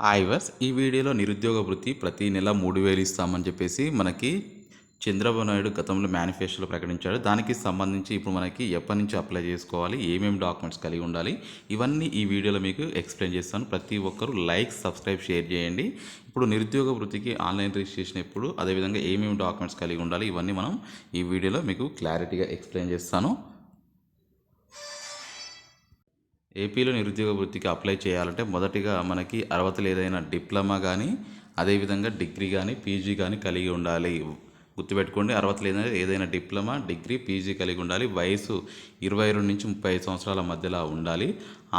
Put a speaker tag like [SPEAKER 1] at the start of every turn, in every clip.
[SPEAKER 1] Hi verse ఈ వీడియోలో నిరుద్యోగ వృత్తి ప్రతి నెల 3000 ఇస్తామని చెప్పేసి మనకి చంద్రబాబు నాయుడు గతంలో మేనిఫెస్టోలో ప్రకటించాడు. దానికి సంబంధించి ఇప్పుడు మనకి ఎప్పటి నుంచి అప్లై చేసుకోవాలి, ఏమేమి డాక్యుమెంట్స్ కలిగి ఉండాలి, ఇవన్నీ ఈ వీడియోలో మీకు ఎక్స్ప్లెయిన్ చేస్తాను. ప్రతి ఒక్కరూ లైక్, సబ్స్క్రైబ్, షేర్ చేయండి. ఇప్పుడు నిరుద్యోగ వృత్తికి ఆన్లైన్ రిజిస్ట్రేషన్ ఎప్పుడు, అదేవిధంగా ఏమేమి డాక్యుమెంట్స్ కలిగి ఉండాలి, ఇవన్నీ మనం ఈ వీడియోలో మీకు క్లారిటీగా ఎక్స్ప్లెయిన్ చేస్తాను. ఏపీలో నిరుద్యోగ వృత్తికి అప్లై చేయాలంటే మొదటిగా మనకి అర్హతలు ఏదైనా డిప్లొమా కానీ, అదేవిధంగా డిగ్రీ కానీ, పీజీ కానీ కలిగి ఉండాలి. గుర్తుపెట్టుకోండి, అర్హతలు ఏదైనా డిప్లొమా, డిగ్రీ, పీజీ కలిగి ఉండాలి. వయసు 22 నుంచి 35 సంవత్సరాల మధ్యలో ఉండాలి.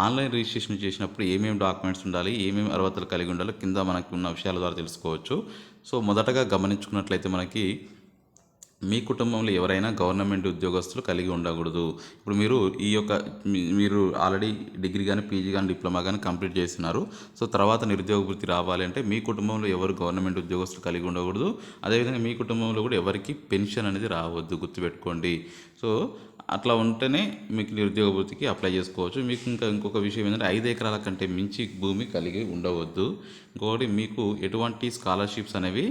[SPEAKER 1] ఆన్లైన్ రిజిస్ట్రేషన్ చేసినప్పుడు ఏమేమి డాక్యుమెంట్స్ ఉండాలి, ఏమేమి అర్హతలు కలిగి ఉండాలో కింద మనకు ఉన్న విషయాల ద్వారా తెలుసుకోవచ్చు. సో మొదటగా గమనించుకున్నట్లయితే మనకి మీ కుటుంబంలో ఎవరైనా గవర్నమెంట్ ఉద్యోగస్తులు కలిగి ఉండకూడదు. ఇప్పుడు మీరు ఆల్రెడీ డిగ్రీ కానీ, పీజీ కానీ, డిప్లొమా కానీ కంప్లీట్ చేస్తున్నారు. సో తర్వాత నిరుద్యోగ వృత్తి రావాలి అంటే మీ కుటుంబంలో ఎవరు గవర్నమెంట్ ఉద్యోగస్తులు కలిగి ఉండకూడదు. అదేవిధంగా మీ కుటుంబంలో కూడా ఎవరికి పెన్షన్ అనేది రావద్దు, గుర్తుపెట్టుకోండి. సో అట్లా ఉంటేనే మీకు నిరుద్యోగ వృత్తికి అప్లై చేసుకోవచ్చు. మీకు ఇంకొక విషయం ఏంటంటే 5 ఎకరాల కంటే మించి భూమి కలిగి ఉండవద్దు. ఇంకొకటి, మీకు ఎటువంటి స్కాలర్షిప్స్ అనేవి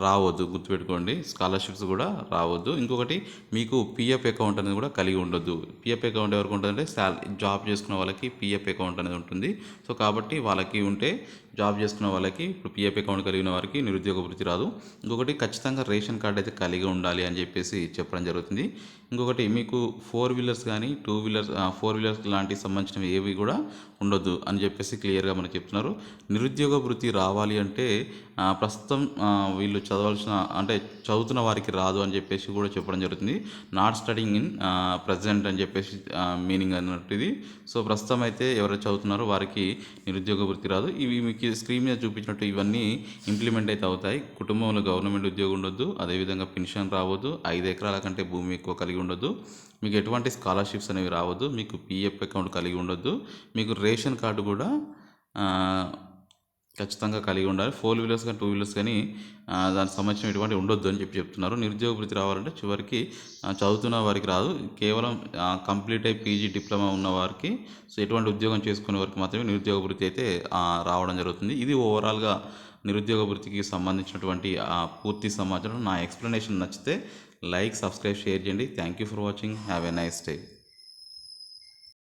[SPEAKER 1] రావద్దు, గుర్తుపెట్టుకోండి. స్కాలర్షిప్స్ కూడా రావద్దు. ఇంకొకటి, మీకు పిఎఫ్ అకౌంట్ అనేది కూడా కలిగి ఉండొద్దు. పిఎఫ్ అకౌంట్ ఎవరికి ఉంటుందంటే జాబ్ చేసుకున్న వాళ్ళకి పిఎఫ్ అకౌంట్ అనేది ఉంటుంది. సో కాబట్టి వాళ్ళకి ఉంటే, జాబ్ చేసుకున్న వాళ్ళకి ఇప్పుడు పిఎఫ్ అకౌంట్ కలిగిన వారికి నిరుద్యోగ వృత్తి రాదు. ఇంకొకటి, ఖచ్చితంగా రేషన్ కార్డు అయితే కలిగి ఉండాలి అని చెప్పేసి చెప్పడం జరుగుతుంది. ఇంకొకటి, మీకు 4 వీలర్స్ కానీ 2 వీలర్స్ 4 వీలర్స్ లాంటివి సంబంధించినవి ఏవి కూడా ఉండొద్దు అని చెప్పేసి క్లియర్గా మనకు చెప్తున్నారు. నిరుద్యోగ వృత్తి రావాలి అంటే ప్రస్తుతం వీళ్ళు చదువుతున్న వారికి రాదు అని చెప్పేసి కూడా చెప్పడం జరుగుతుంది. నాట్ స్టడింగ్ ఇన్ ప్రజెంట్ అని చెప్పేసి మీనింగ్ అన్నట్టు ఇది. సో ప్రస్తుతం అయితే ఎవరైతే చదువుతున్నారో వారికి నిరుద్యోగ వృత్తి రాదు. ఇవి మీకు స్క్రీన్ మీద చూపించినట్టు ఇవన్నీ ఇంప్లిమెంట్ అయితే అవుతాయి. కుటుంబంలో గవర్నమెంట్ ఉద్యోగం ఉండొద్దు, అదేవిధంగా పెన్షన్ రావద్దు, 5 ఎకరాల కంటే భూమి ఎక్కువ కలిగి ఉండొద్దు, మీకు ఎటువంటి స్కాలర్షిప్స్ అనేవి రావద్దు, మీకు పిఎఫ్ అకౌంట్ కలిగి ఉండొద్దు, మీకు రేషన్ కార్డు కూడా ఖచ్చితంగా కలిగి ఉండాలి. 4 వీలర్స్ కానీ 2 వీలర్స్ కానీ దానికి సంబంధించిన ఎటువంటి ఉండొద్దు అని చెప్తున్నారు. నిరుద్యోగ వృత్తి రావాలంటే చివరికి చదువుతున్న వారికి రాదు, కేవలం కంప్లీట్ అయి పీజీ, డిప్లొమా ఉన్న వారికి, సో ఎటువంటి ఉద్యోగం చేసుకునే వారికి మాత్రమే నిరుద్యోగ వృత్తి అయితే రావడం జరుగుతుంది. ఇది ఓవరాల్గా నిరుద్యోగ వృత్తికి సంబంధించినటువంటి పూర్తి సమాచారం. నా ఎక్స్ప్లెనేషన్ నచ్చితే లైక్, సబ్స్క్రైబ్, షేర్ చేయండి. Thank you for watching. Have a nice day.